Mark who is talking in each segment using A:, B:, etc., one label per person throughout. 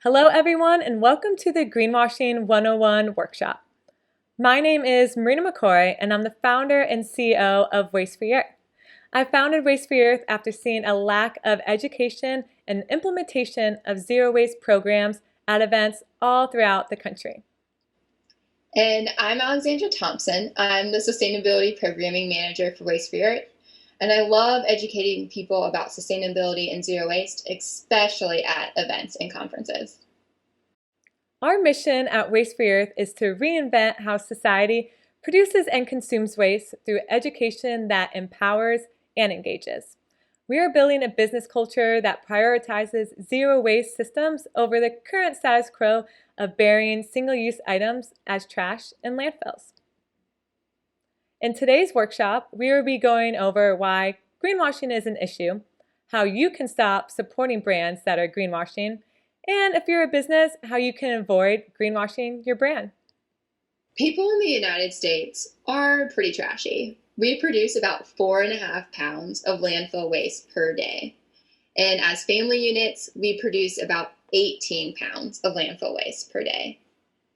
A: Hello everyone and welcome to the Greenwashing 101 workshop. My name is Marina McCoy and I'm the founder and CEO of Waste Free Earth. I founded Waste Free Earth after seeing a lack of education and implementation of zero waste programs at events all throughout the country.
B: And I'm Alexandra Thompson. I'm the Sustainability Programming Manager for Waste Free Earth. And I love educating people about sustainability and zero waste, especially at events and conferences.
A: Our mission at Waste Free Earth is to reinvent how society produces and consumes waste through education that empowers and engages. We are building a business culture that prioritizes zero waste systems over the current status quo of burying single-use items as trash in landfills. In today's workshop, we will be going over why greenwashing is an issue, how you can stop supporting brands that are greenwashing, and if you're a business, how you can avoid greenwashing your brand.
B: People in the United States are pretty trashy. We produce about 4.5 pounds of landfill waste per day. And as family units, we produce about 18 pounds of landfill waste per day.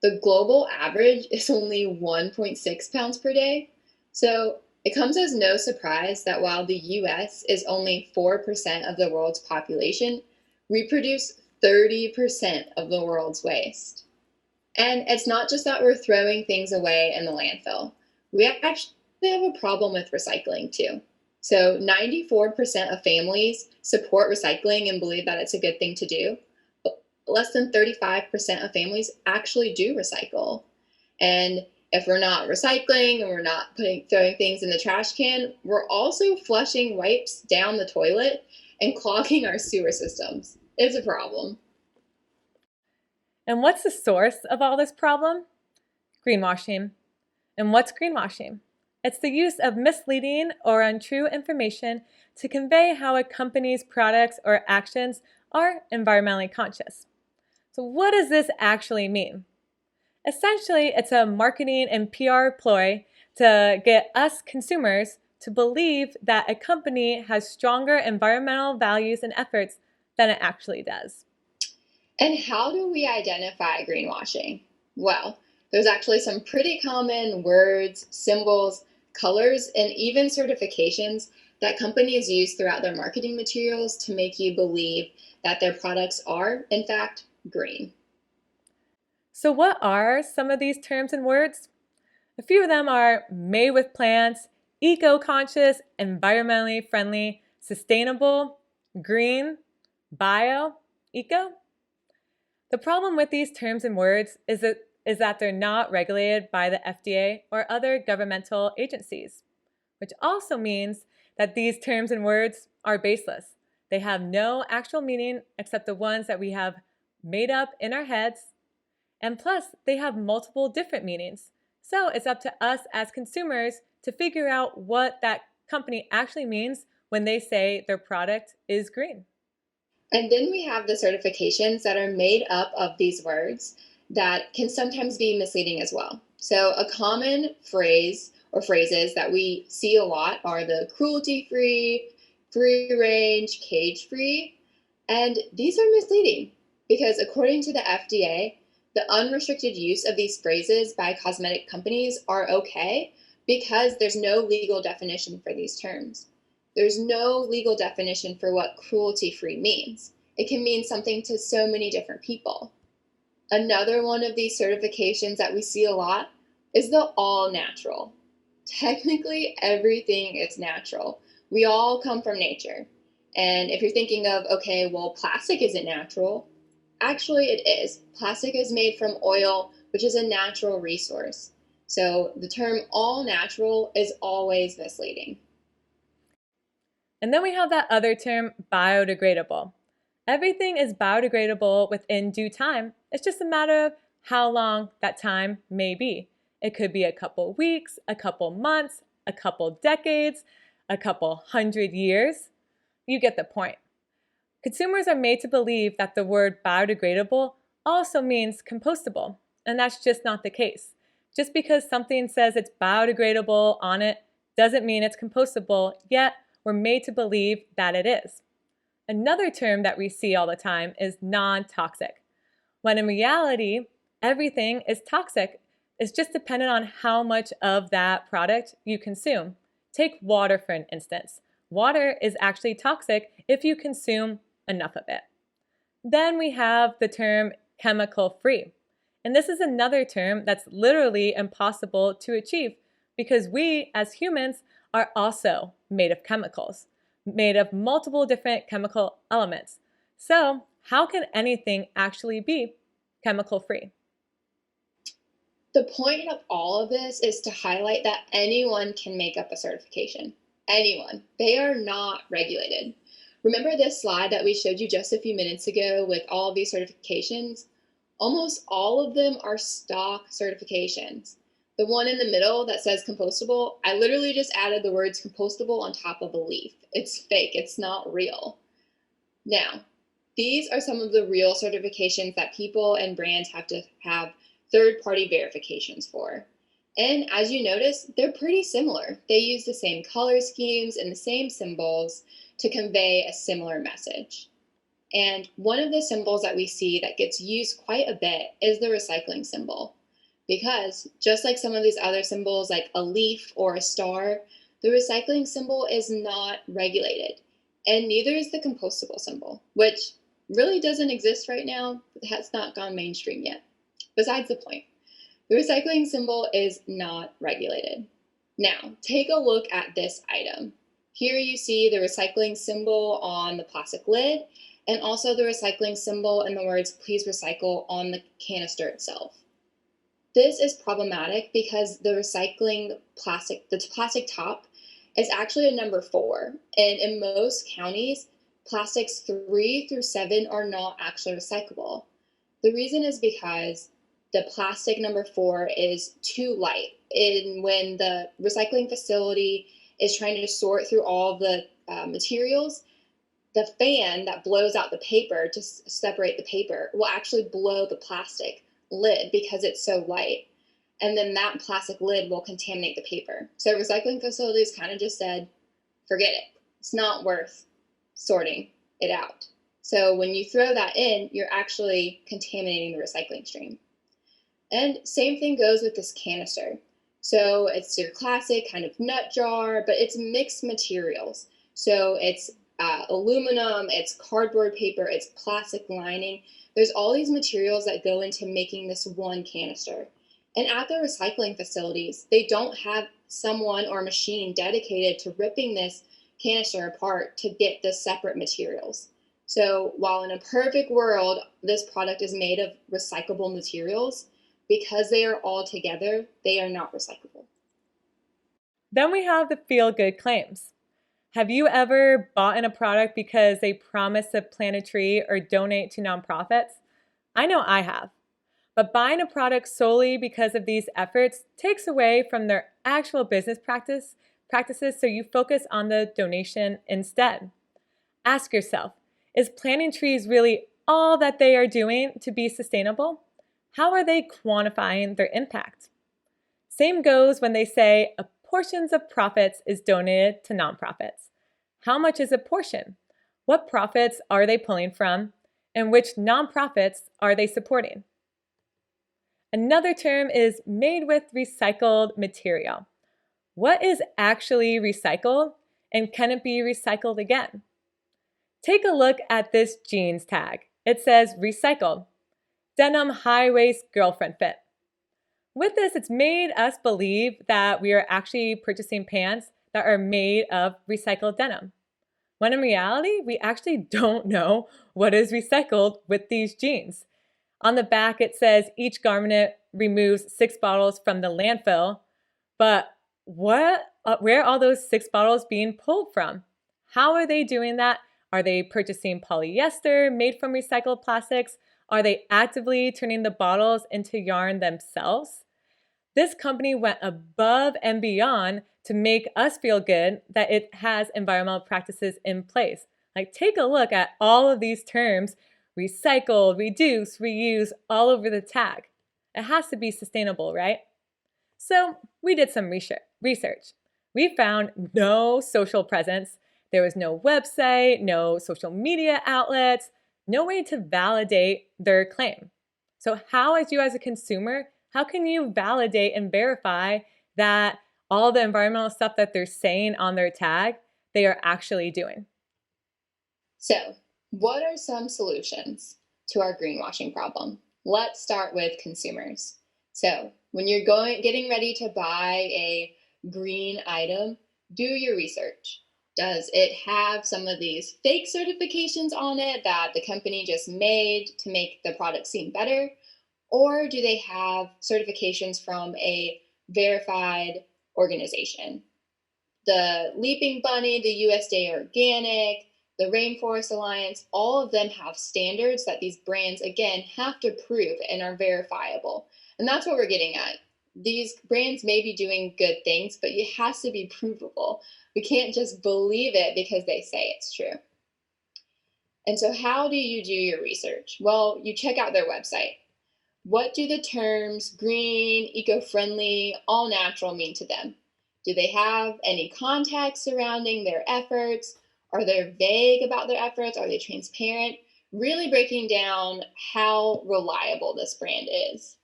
B: The global average is only 1.6 pounds per day. So it comes as no surprise that while the US is only 4% of the world's population, we produce 30% of the world's waste. And it's not just that we're throwing things away in the landfill. We actually have a problem with recycling too. So 94% of families support recycling and believe that it's a good thing to do. But less than 35% of families actually do recycle. And if we're not recycling and we're not throwing things in the trash can, we're also flushing wipes down the toilet and clogging our sewer systems. It's a problem.
A: And what's the source of all this problem? Greenwashing. And what's greenwashing? It's the use of misleading or untrue information to convey how a company's products or actions are environmentally conscious. So what does this actually mean? Essentially, it's a marketing and PR ploy to get us consumers to believe that a company has stronger environmental values and efforts than it actually does.
B: And how do we identify greenwashing? Well, there's actually some pretty common words, symbols, colors, and even certifications that companies use throughout their marketing materials to make you believe that their products are, in fact, green.
A: So what are some of these terms and words? A few of them are made with plants, eco-conscious, environmentally friendly, sustainable, green, bio, eco. The problem with these terms and words is that they're not regulated by the FDA or other governmental agencies, which also means that these terms and words are baseless. They have no actual meaning except the ones that we have made up in our heads. And plus, they have multiple different meanings. So it's up to us as consumers to figure out what that company actually means when they say their product is green.
B: And then we have the certifications that are made up of these words that can sometimes be misleading as well. So a common phrase or phrases that we see a lot are the cruelty-free, free-range, cage-free. And these are misleading because according to the FDA, the unrestricted use of these phrases by cosmetic companies are okay because there's no legal definition for these terms. There's no legal definition for what cruelty-free means. It can mean something to so many different people. Another one of these certifications that we see a lot is the all natural. Technically, everything is natural. We all come from nature. And if you're thinking of, okay, well, plastic isn't natural, actually, it is. Plastic is made from oil, which is a natural resource. So the term all natural is always misleading.
A: And then we have that other term, biodegradable. Everything is biodegradable within due time. It's just a matter of how long that time may be. It could be a couple weeks, a couple months, a couple decades, a couple hundred years. You get the point. Consumers are made to believe that the word biodegradable also means compostable, and that's just not the case. Just because something says it's biodegradable on it doesn't mean it's compostable, yet we're made to believe that it is. Another term that we see all the time is non-toxic. when in reality, everything is toxic. It's just dependent on how much of that product you consume. Take water for an instance. Water is actually toxic if you consume enough of it. Then we have the term chemical free. And this is another term that's literally impossible to achieve because we as humans are also made of chemicals, made of multiple different chemical elements. So, how can anything actually be chemical free?
B: The point of all of this is to highlight that anyone can make up a certification. Anyone. They are not regulated. Remember this slide that we showed you just a few minutes ago with all of these certifications? Almost all of them are stock certifications. The one in the middle that says compostable, I literally just added the words compostable on top of a leaf. It's fake, it's not real. Now, these are some of the real certifications that people and brands have to have third-party verifications for. And as you notice, they're pretty similar. They use the same color schemes and the same symbols to convey a similar message. And one of the symbols that we see that gets used quite a bit is the recycling symbol. Because just like some of these other symbols like a leaf or a star, the recycling symbol is not regulated. And neither is the compostable symbol, which really doesn't exist right now. It has not gone mainstream yet. Besides the point, the recycling symbol is not regulated. Now, take a look at this item. Here you see the recycling symbol on the plastic lid and also the recycling symbol and the words "please recycle" on the canister itself. This is problematic because the plastic top is actually a number 4, and in most counties, plastics 3 through 7 are not actually recyclable. The reason is because the plastic number 4 is too light, and when the recycling facility is trying to sort through all the materials, the fan that blows out the paper to separate the paper will actually blow the plastic lid because it's so light. And then that plastic lid will contaminate the paper. So recycling facilities kind of just said, forget it. It's not worth sorting it out. So when you throw that in, you're actually contaminating the recycling stream. And same thing goes with this canister. So it's your classic kind of nut jar, but it's mixed materials. So it's aluminum, it's cardboard paper, it's plastic lining. There's all these materials that go into making this one canister. And at the recycling facilities, they don't have someone or a machine dedicated to ripping this canister apart to get the separate materials. So while in a perfect world, this product is made of recyclable materials, because they are all together, they are not recyclable.
A: Then we have the feel-good claims. Have you ever bought in a product because they promise to plant a tree or donate to nonprofits? I know I have. But buying a product solely because of these efforts takes away from their actual business practices, so you focus on the donation instead. Ask yourself, is planting trees really all that they are doing to be sustainable? How are they quantifying their impact? Same goes when they say a portion of profits is donated to nonprofits. How much is a portion? What profits are they pulling from? And which nonprofits are they supporting? Another term is made with recycled material. What is actually recycled, and can it be recycled again? Take a look at this jeans tag. It says recycled. Denim high-waist girlfriend fit. With this, it's made us believe that we are actually purchasing pants that are made of recycled denim, when in reality, we actually don't know what is recycled with these jeans. On the back, it says each garment removes 6 bottles from the landfill, but where are all those 6 bottles being pulled from? How are they doing that? Are they purchasing polyester made from recycled plastics? Are they actively turning the bottles into yarn themselves? This company went above and beyond to make us feel good that it has environmental practices in place. Like, take a look at all of these terms: recycle, reduce, reuse, all over the tag. It has to be sustainable, right? So we did some research. We found no social presence. There was no website, no social media outlets, no way to validate their claim. So how, as you as a consumer, how can you validate and verify that all the environmental stuff that they're saying on their tag, they are actually doing?
B: So, what are some solutions to our greenwashing problem? Let's start with consumers. So, when you're getting ready to buy a green item, do your research. Does it have some of these fake certifications on it that the company just made to make the product seem better? Or do they have certifications from a verified organization? The Leaping Bunny, the USDA Organic, the Rainforest Alliance, all of them have standards that these brands, again, have to prove and are verifiable. And that's what we're getting at. These brands may be doing good things, but it has to be provable. We can't just believe it because they say it's true. And so, how do you do your research? Well, you check out their website. What do the terms green, eco-friendly, all natural mean to them? Do they have any context surrounding their efforts? Are they vague about their efforts? Are they transparent? Really breaking down how reliable this brand is.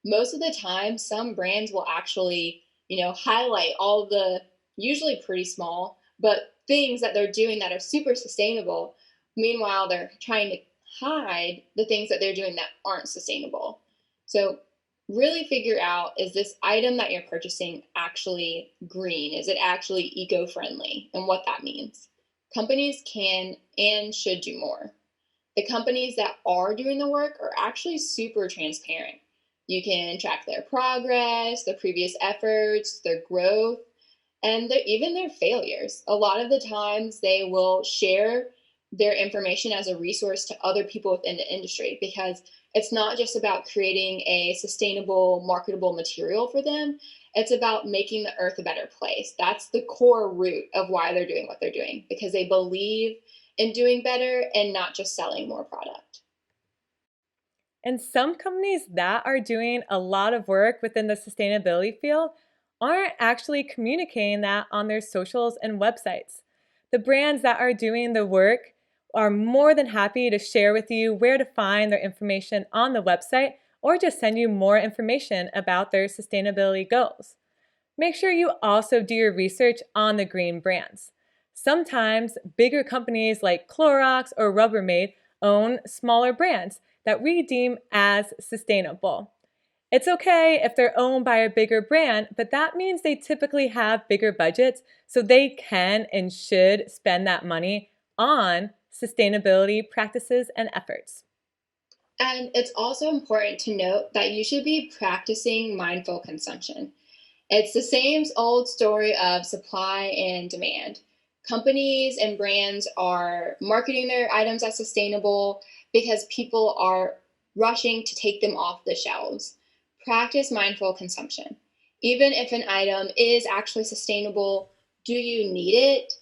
B: Most of the time, some brands will actually, highlight all the usually pretty small, but things that they're doing that are super sustainable. Meanwhile, they're trying to hide the things that they're doing that aren't sustainable. So really figure out, is this item that you're purchasing actually green? Is it actually eco-friendly? And what that means. Companies can and should do more. The companies that are doing the work are actually super transparent. You can track their progress, their previous efforts, their growth, and even their failures. A lot of the times they will share their information as a resource to other people within the industry, because it's not just about creating a sustainable, marketable material for them. It's about making the earth a better place. That's the core root of why they're doing what they're doing, because they believe in doing better and not just selling more product.
A: And some companies that are doing a lot of work within the sustainability field aren't actually communicating that on their socials and websites. The brands that are doing the work are more than happy to share with you where to find their information on the website, or just send you more information about their sustainability goals. Make sure you also do your research on the green brands. Sometimes bigger companies like Clorox or Rubbermaid own smaller brands that we deem as sustainable. It's okay if they're owned by a bigger brand, but that means they typically have bigger budgets, so they can and should spend that money on sustainability practices and efforts.
B: And it's also important to note that you should be practicing mindful consumption. It's the same old story of supply and demand. Companies and brands are marketing their items as sustainable because people are rushing to take them off the shelves. Practice mindful consumption. Even if an item is actually sustainable, do you need it?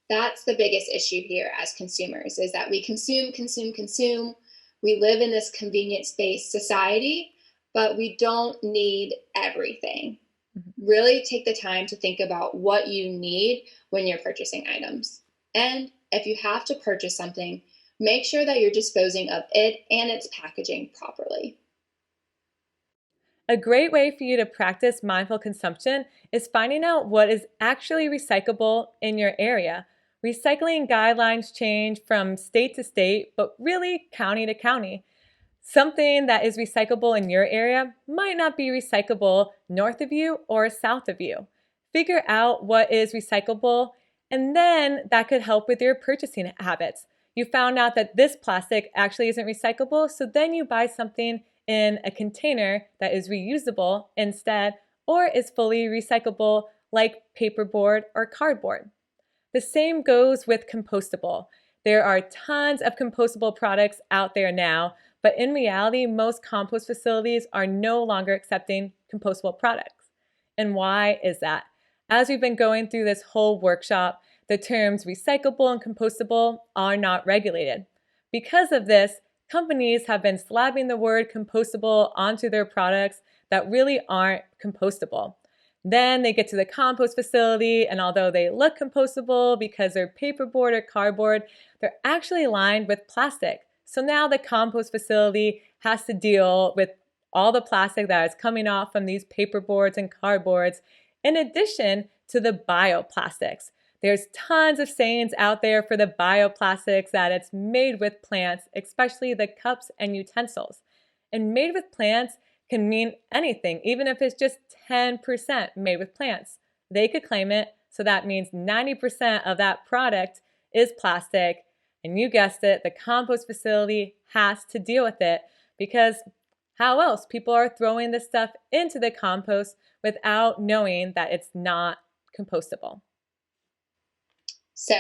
B: That's the biggest issue here as consumers, is that we consume, consume, consume. We live in this convenience-based society, but we don't need everything. Really take the time to think about what you need when you're purchasing items. And if you have to purchase something, make sure that you're disposing of it and its packaging properly.
A: A great way for you to practice mindful consumption is finding out what is actually recyclable in your area. Recycling guidelines change from state to state, but really county to county. Something that is recyclable in your area might not be recyclable north of you or south of you. Figure out what is recyclable, and then that could help with your purchasing habits. You found out that this plastic actually isn't recyclable, so then you buy something in a container that is reusable instead, or is fully recyclable, like paperboard or cardboard. The same goes with compostable. There are tons of compostable products out there now, but in reality, most compost facilities are no longer accepting compostable products. And why is that? As we've been going through this whole workshop, the terms recyclable and compostable are not regulated. Because of this, companies have been slapping the word compostable onto their products that really aren't compostable. Then they get to the compost facility, and although they look compostable because they're paperboard or cardboard, they're actually lined with plastic. So now the compost facility has to deal with all the plastic that is coming off from these paperboards and cardboards, in addition to the bioplastics. There's tons of sayings out there for the bioplastics that it's made with plants, especially the cups and utensils. And made with plants can mean anything, even if it's just 10% made with plants. They could claim it, so that means 90% of that product is plastic. And you guessed it, the compost facility has to deal with it, because how else? People are throwing this stuff into the compost without knowing that it's not compostable.
B: So,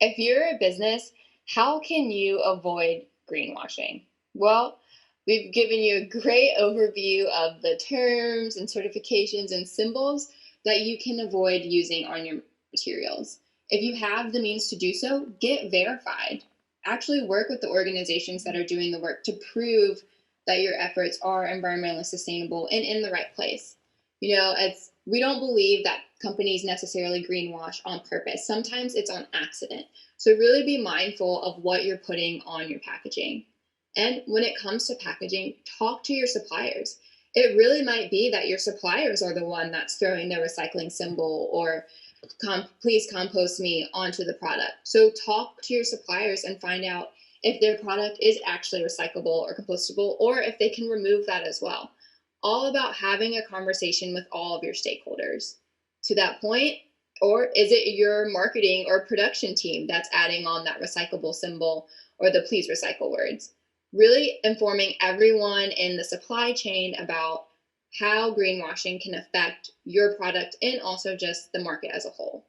B: if you're a business, how can you avoid greenwashing? Well, we've given you a great overview of the terms and certifications and symbols that you can avoid using on your materials. If you have the means to do so, get verified. Actually work with the organizations that are doing the work to prove that your efforts are environmentally sustainable and in the right place. We don't believe that companies necessarily greenwash on purpose. Sometimes it's on accident. So really be mindful of what you're putting on your packaging. And when it comes to packaging, talk to your suppliers. It really might be that your suppliers are the one that's throwing the recycling symbol or please compost me onto the product. So talk to your suppliers and find out if their product is actually recyclable or compostable, or if they can remove that as well. All about having a conversation with all of your stakeholders. To that point, or is it your marketing or production team that's adding on that recyclable symbol or the please recycle words? Really informing everyone in the supply chain about how greenwashing can affect your product and also just the market as a whole.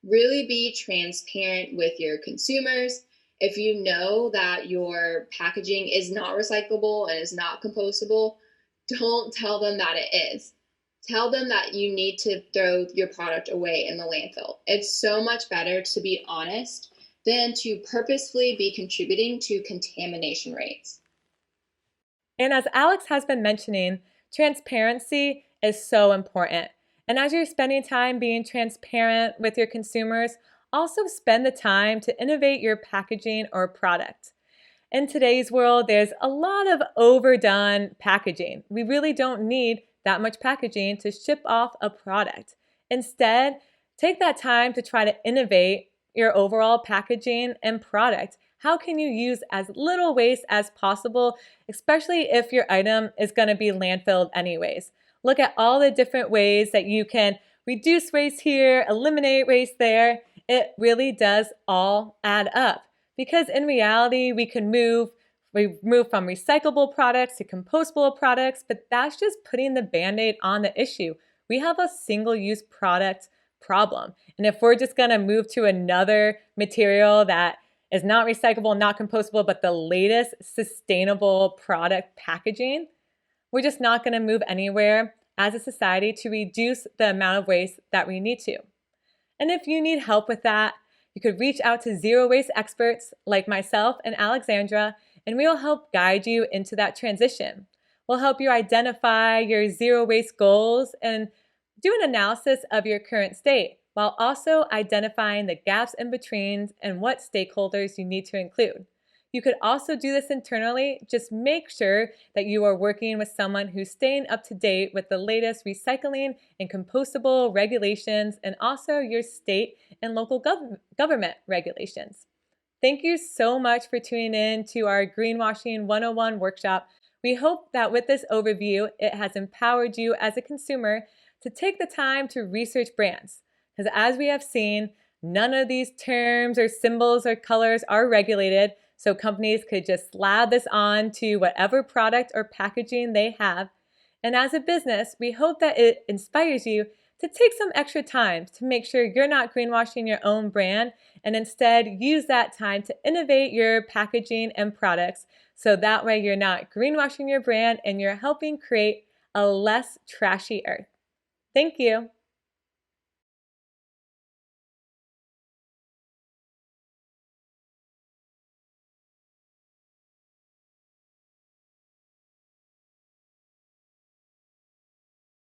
B: Really be transparent with your consumers. If you know that your packaging is not recyclable and is not compostable, don't tell them that it is. Tell them that you need to throw your product away in the landfill. It's so much better to be honest than to purposefully be contributing to contamination rates.
A: And as Alex has been mentioning, transparency is so important. And as you're spending time being transparent with your consumers, also spend the time to innovate your packaging or product. In today's world, there's a lot of overdone packaging. We really don't need that much packaging to ship off a product. Instead, take that time to try to innovate your overall packaging and product. How can you use as little waste as possible, especially if your item is going to be landfilled anyways? Look at all the different ways that you can reduce waste here, eliminate waste there. It really does all add up, because in reality, we move from recyclable products to compostable products, but that's just putting the Band-Aid on the issue. We have a single-use product problem. And if we're just going to move to another material that is not recyclable, not compostable, but the latest sustainable product packaging, we're just not going to move anywhere as a society to reduce the amount of waste that we need to. And if you need help with that, you could reach out to zero waste experts like myself and Alexandra, and we will help guide you into that transition. We'll help you identify your zero waste goals and do an analysis of your current state, while also identifying the gaps in between and what stakeholders you need to include. You could also do this internally. Just make sure that you are working with someone who's staying up to date with the latest recycling and compostable regulations, and also your state and local government regulations. Thank you so much for tuning in to our Greenwashing 101 workshop. We hope that with this overview, it has empowered you as a consumer to take the time to research brands. Because as we have seen, none of these terms or symbols or colors are regulated, so companies could just slab this on to whatever product or packaging they have. And as a business, we hope that it inspires you to take some extra time to make sure you're not greenwashing your own brand, and instead use that time to innovate your packaging and products, so that way you're not greenwashing your brand and you're helping create a less trashy earth. Thank you.